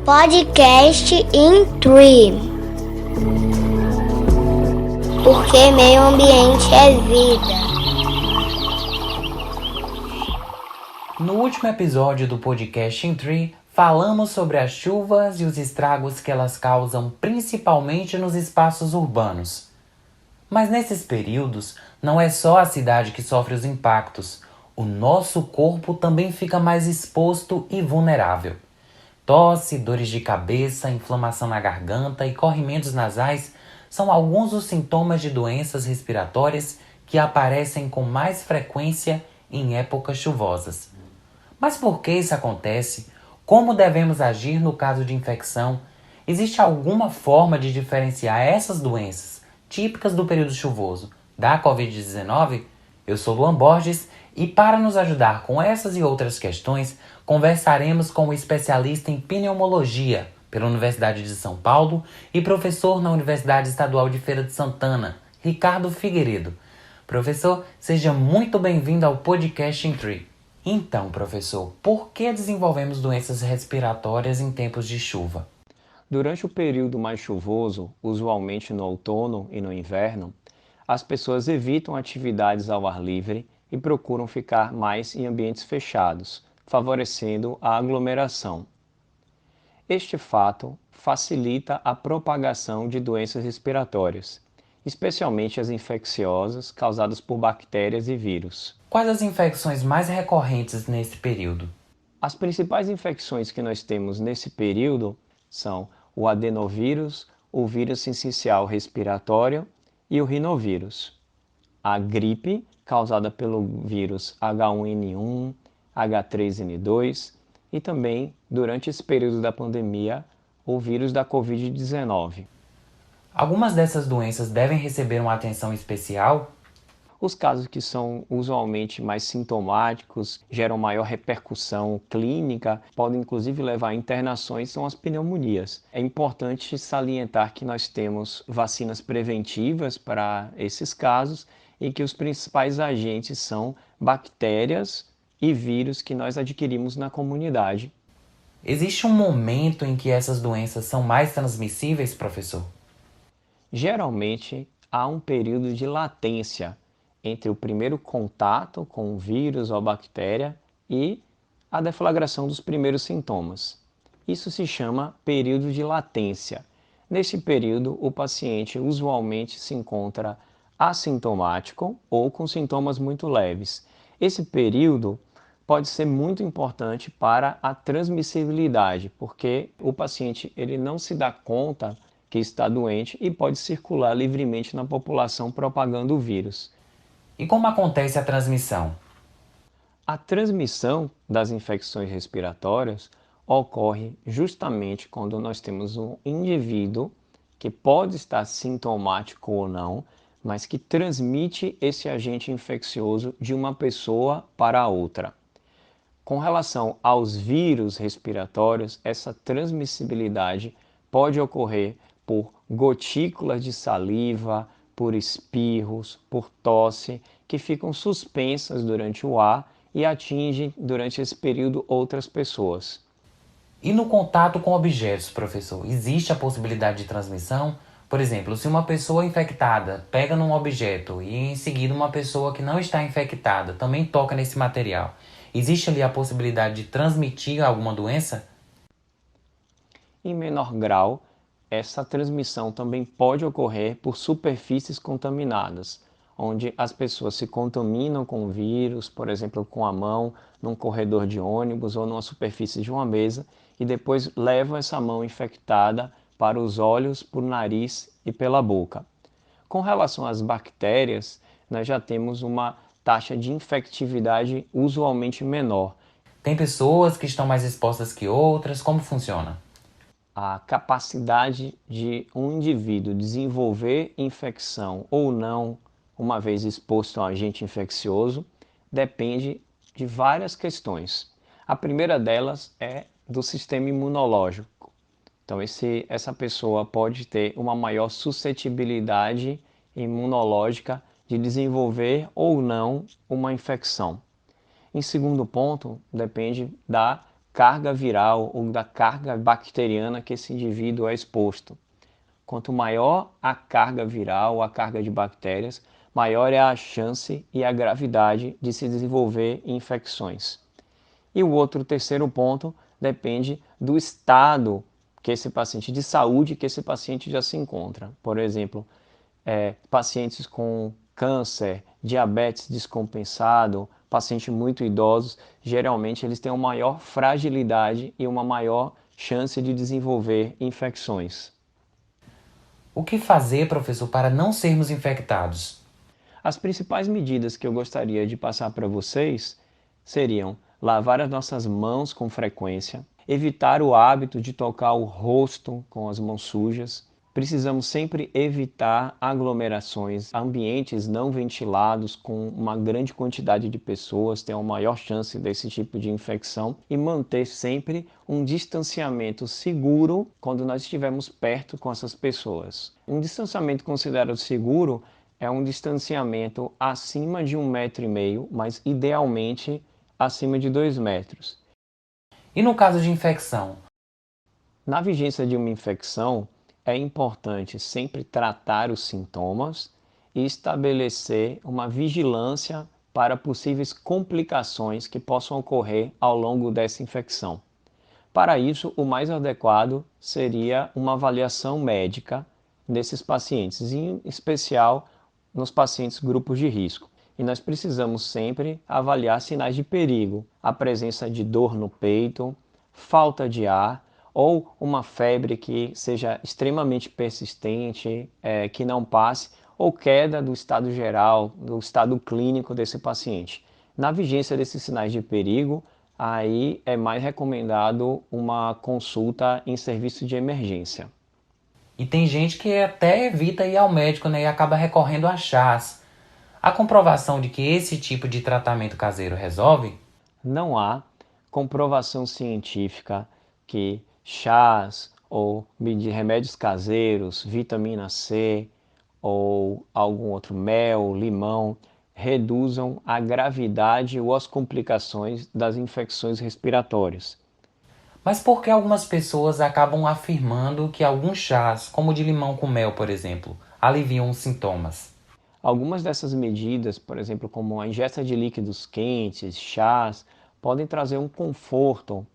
Podcast in Tree. Porque meio ambiente é vida. No último episódio do Podcast in Tree, falamos sobre as chuvas e os estragos que elas causam principalmente nos espaços urbanos. Mas nesses períodos, não é só a cidade que sofre os impactos. O nosso corpo também fica mais exposto e vulnerável. Tosse, dores de cabeça, inflamação na garganta e corrimentos nasais são alguns dos sintomas de doenças respiratórias que aparecem com mais frequência em épocas chuvosas. Mas por que isso acontece? Como devemos agir no caso de infecção? Existe alguma forma de diferenciar essas doenças típicas do período chuvoso da Covid-19? Eu sou Luan Borges e para nos ajudar com essas e outras questões, conversaremos com o especialista em pneumologia pela Universidade de São Paulo e professor na Universidade Estadual de Feira de Santana, Ricardo Figueiredo. Professor, seja muito bem-vindo ao Podcast in Tree. Então, professor, por que desenvolvemos doenças respiratórias em tempos de chuva? Durante o período mais chuvoso, usualmente no outono e no inverno, as pessoas evitam atividades ao ar livre e procuram ficar mais em ambientes fechados, favorecendo a aglomeração. Este fato facilita a propagação de doenças respiratórias, especialmente as infecciosas causadas por bactérias e vírus. Quais as infecções mais recorrentes nesse período? As principais infecções que nós temos nesse período são o adenovírus, o vírus sincicial respiratório e o rinovírus. A gripe, causada pelo vírus H1N1, H3N2 e também, durante esse período da pandemia, o vírus da Covid-19. Algumas dessas doenças devem receber uma atenção especial? Os casos que são usualmente mais sintomáticos, geram maior repercussão clínica, podem inclusive levar a internações, são as pneumonias. É importante salientar que nós temos vacinas preventivas para esses casos e que os principais agentes são bactérias e vírus que nós adquirimos na comunidade. Existe um momento em que essas doenças são mais transmissíveis, professor? Geralmente, há um período de latência entre o primeiro contato com o vírus ou bactéria e a deflagração dos primeiros sintomas. Isso se chama período de latência. Nesse período, o paciente usualmente se encontra assintomático ou com sintomas muito leves. Esse período pode ser muito importante para a transmissibilidade, porque o paciente ele não se dá conta que está doente e pode circular livremente na população propagando o vírus. E como acontece a transmissão? A transmissão das infecções respiratórias ocorre justamente quando nós temos um indivíduo que pode estar sintomático ou não, mas que transmite esse agente infeccioso de uma pessoa para outra. Com relação aos vírus respiratórios, essa transmissibilidade pode ocorrer por gotículas de saliva, por espirros, por tosse, que ficam suspensas durante o ar e atingem durante esse período outras pessoas. E no contato com objetos, professor, existe a possibilidade de transmissão? Por exemplo, se uma pessoa infectada pega num objeto e em seguida uma pessoa que não está infectada também toca nesse material, existe ali a possibilidade de transmitir alguma doença? Em menor grau, essa transmissão também pode ocorrer por superfícies contaminadas, onde as pessoas se contaminam com o vírus, por exemplo, com a mão, num corredor de ônibus ou numa superfície de uma mesa, e depois levam essa mão infectada para os olhos, por nariz e pela boca. Com relação às bactérias, nós já temos uma taxa de infectividade usualmente menor. Tem pessoas que estão mais expostas que outras? Como funciona? A capacidade de um indivíduo desenvolver infecção ou não, uma vez exposto a um agente infeccioso, depende de várias questões. A primeira delas é do sistema imunológico. Então, essa pessoa pode ter uma maior suscetibilidade imunológica de desenvolver ou não uma infecção. Em segundo ponto, depende da carga viral ou da carga bacteriana que esse indivíduo é exposto. Quanto maior a carga viral, a carga de bactérias, maior é a chance e a gravidade de se desenvolver infecções. E o outro terceiro ponto depende do estado que esse paciente, de saúde que esse paciente já se encontra. Por exemplo, pacientes com câncer, diabetes descompensado, pacientes muito idosos, geralmente eles têm uma maior fragilidade e uma maior chance de desenvolver infecções. O que fazer, professor, para não sermos infectados? As principais medidas que eu gostaria de passar para vocês seriam lavar as nossas mãos com frequência, evitar o hábito de tocar o rosto com as mãos sujas. Precisamos sempre evitar aglomerações, ambientes não ventilados com uma grande quantidade de pessoas, tem uma maior chance desse tipo de infecção, e manter sempre um distanciamento seguro quando nós estivermos perto com essas pessoas. Um distanciamento considerado seguro é um distanciamento acima de 1,5 m, mas idealmente acima de 2 metros. E no caso de infecção? Na vigência de uma infecção, é importante sempre tratar os sintomas e estabelecer uma vigilância para possíveis complicações que possam ocorrer ao longo dessa infecção. Para isso, o mais adequado seria uma avaliação médica desses pacientes, em especial nos pacientes grupos de risco. E nós precisamos sempre avaliar sinais de perigo, a presença de dor no peito, falta de ar ou uma febre que seja extremamente persistente, que não passe, ou queda do estado geral, do estado clínico desse paciente. Na vigência desses sinais de perigo, aí é mais recomendado uma consulta em serviço de emergência. E tem gente que até evita ir ao médico, né, e acaba recorrendo a chás. A comprovação de que esse tipo de tratamento caseiro resolve? Não há comprovação científica que chás ou remédios caseiros, vitamina C ou algum outro mel, limão, reduzam a gravidade ou as complicações das infecções respiratórias. Mas por que algumas pessoas acabam afirmando que alguns chás, como o de limão com mel, por exemplo, aliviam os sintomas? Algumas dessas medidas, por exemplo, como a ingesta de líquidos quentes, chás, podem trazer um conforto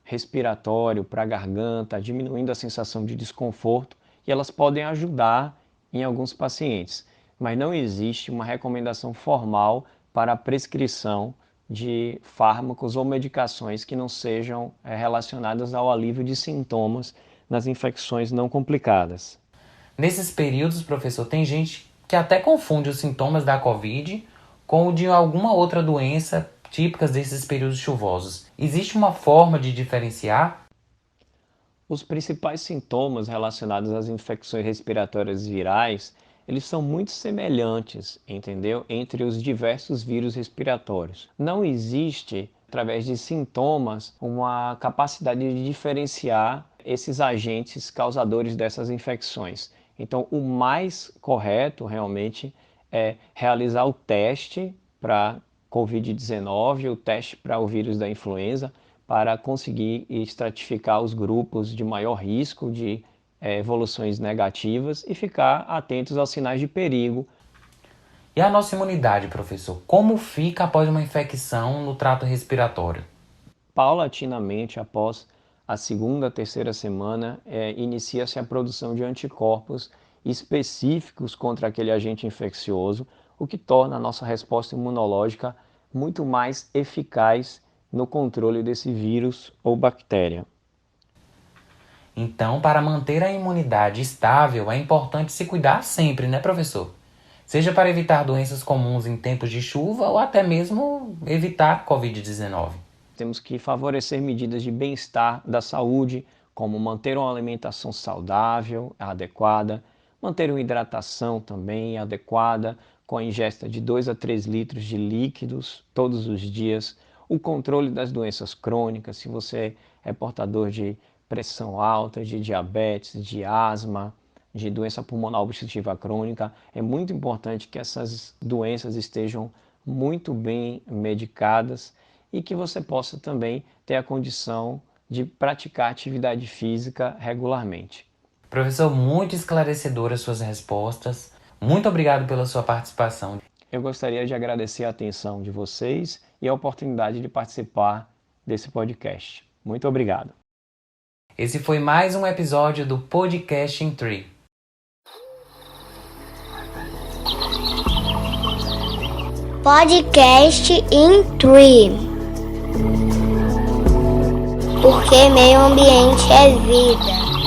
respiratório para a garganta, diminuindo a sensação de desconforto, e elas podem ajudar em alguns pacientes, mas não existe uma recomendação formal para a prescrição de fármacos ou medicações que não sejam relacionadas ao alívio de sintomas nas infecções não complicadas. Nesses períodos, professor, tem gente que até confunde os sintomas da Covid com o de alguma outra doença típicas desses períodos chuvosos. Existe uma forma de diferenciar? Os principais sintomas relacionados às infecções respiratórias virais, eles são muito semelhantes, entendeu? Entre os diversos vírus respiratórios. Não existe, através de sintomas, uma capacidade de diferenciar esses agentes causadores dessas infecções. Então, o mais correto realmente é realizar o teste para Covid-19, o teste para o vírus da influenza, para conseguir estratificar os grupos de maior risco de evoluções negativas e ficar atentos aos sinais de perigo. E a nossa imunidade, professor? Como fica após uma infecção no trato respiratório? Paulatinamente, após a segunda, terceira semana, inicia-se a produção de anticorpos específicos contra aquele agente infeccioso, o que torna a nossa resposta imunológica muito mais eficaz no controle desse vírus ou bactéria. Então, para manter a imunidade estável, é importante se cuidar sempre, né, professor? Seja para evitar doenças comuns em tempos de chuva ou até mesmo evitar Covid-19. Temos que favorecer medidas de bem-estar da saúde, como manter uma alimentação saudável, adequada, manter uma hidratação também adequada, com a ingesta de 2 a 3 litros de líquidos todos os dias, o controle das doenças crônicas, se você é portador de pressão alta, de diabetes, de asma, de doença pulmonar obstrutiva crônica, é muito importante que essas doenças estejam muito bem medicadas e que você possa também ter a condição de praticar atividade física regularmente. Professor, muito esclarecedoras suas respostas. Muito obrigado pela sua participação. Eu gostaria de agradecer a atenção de vocês e a oportunidade de participar desse podcast. Muito obrigado. Esse foi mais um episódio do Podcast in 3. Podcast in 3. Porque meio ambiente é vida.